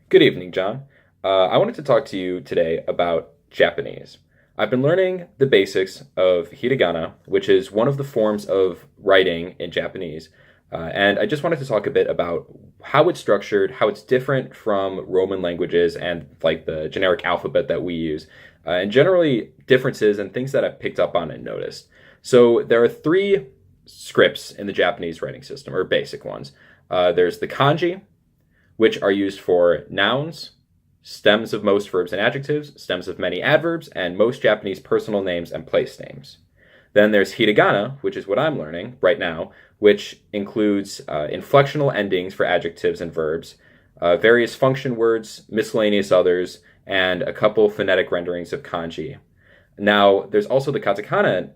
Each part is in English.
Good evening, John. I wanted to talk to you today about Japanese. I've been learning the basics of Hiragana, which is one of the forms of writing in Japanese. And I just wanted to talk a bit about how it's structured, how it's different from Roman languages and like the generic alphabet that we use, and generally differences and things that I've picked up on and noticed. So there are three scripts in the Japanese writing system, or basic ones. There's the kanji, which are used for nouns, stems of most verbs and adjectives, stems of many adverbs, and most Japanese personal names and place names. Then there's hiragana, which is what I'm learning right now, which includes inflectional endings for adjectives and verbs, various function words, miscellaneous others, and a couple phonetic renderings of kanji. Now, there's also the katakana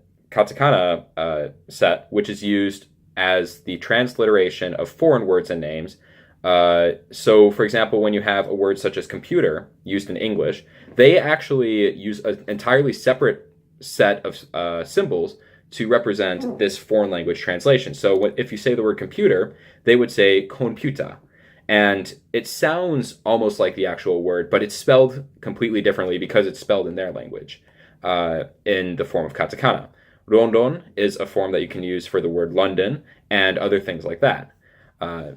set, which is used as the transliteration of foreign words and names. So, for example, when you have a word such as computer used in English, they actually use an entirely separate set of symbols to represent this foreign language translation. So if you say the word computer, they would say computer. And it sounds almost like the actual word, but it's spelled completely differently because it's spelled in their language, in the form of katakana. Rondon is a form that you can use for the word London and other things like that.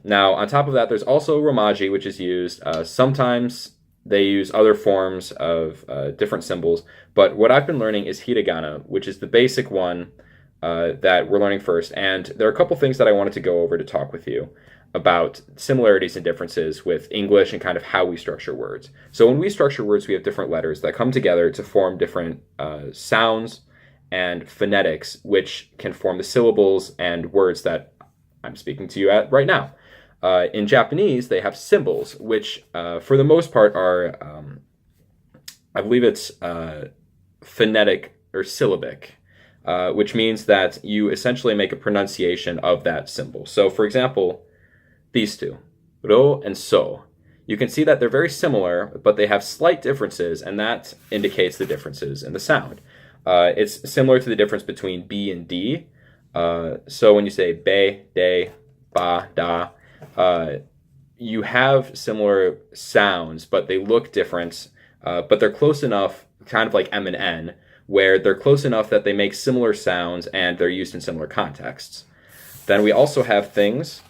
Now, on top of that, there's also romaji, which is used. Sometimes they use other forms of different symbols, but what I've been learning is hiragana, which is the basic one that we're learning first. And there are a couple things that I wanted to go over to talk with you about similarities and differences with English and kind of how we structure words. So when we structure words, we have different letters that come together to form different sounds and phonetics, which can form the syllables and words that I'm speaking to you at right now. In Japanese, they have symbols, which for the most part are, I believe it's phonetic or syllabic, which means that you essentially make a pronunciation of that symbol. So, for example, these two, ro and so, you can see that they're very similar, but they have slight differences, and that indicates the differences in the sound. It's similar to the difference between B and D. So when you say be, de, ba, da, you have similar sounds, but they look different, but they're close enough, kind of like M and N, where they're close enough that they make similar sounds and they're used in similar contexts. Then we also have things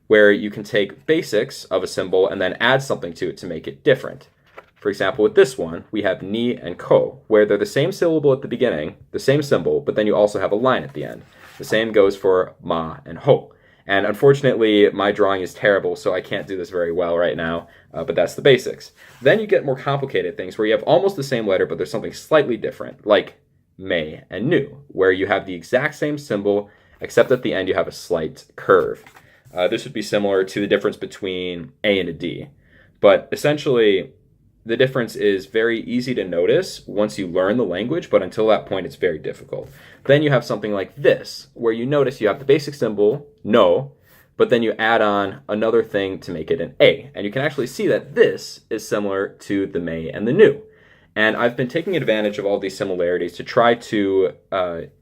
where you can take basics of a symbol and then add something to it to make it different. For example, with this one, we have ni and ko, where they're the same syllable at the beginning, the same symbol, but then you also have a line at the end. The same goes for ma and ho. And unfortunately, my drawing is terrible, so I can't do this very well right now, but that's the basics. Then you get more complicated things where you have almost the same letter, but there's something slightly different, like mei and nu, where you have the exact same symbol, except at the end you have a slight curve. This would be similar to the difference between A and a D. But essentially, the difference is very easy to notice once you learn the language, but until that point, it's very difficult. Then you have something like this, where you notice you have the basic symbol, no, but then you add on another thing to make it an A. And you can actually see that this is similar to the may and the nu. And I've been taking advantage of all these similarities to try to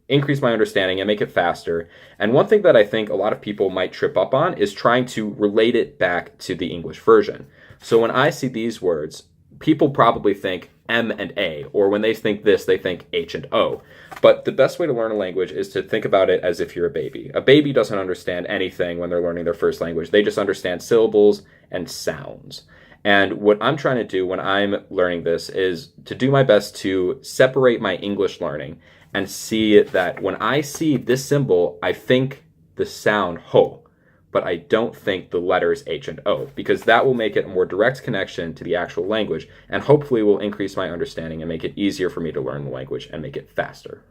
increase my understanding and make it faster. And one thing that I think a lot of people might trip up on is trying to relate it back to the English version. So when I see these words, people probably think M and A, or when they think this, they think H and O. But the best way to learn a language is to think about it as if you're a baby. A baby doesn't understand anything when they're learning their first language. They just understand syllables and sounds. And what I'm trying to do when I'm learning this is to do my best to separate my English learning and see that when I see this symbol, I think the sound ho, but I don't think the letters H and O, because that will make it a more direct connection to the actual language and hopefully will increase my understanding and make it easier for me to learn the language and make it faster.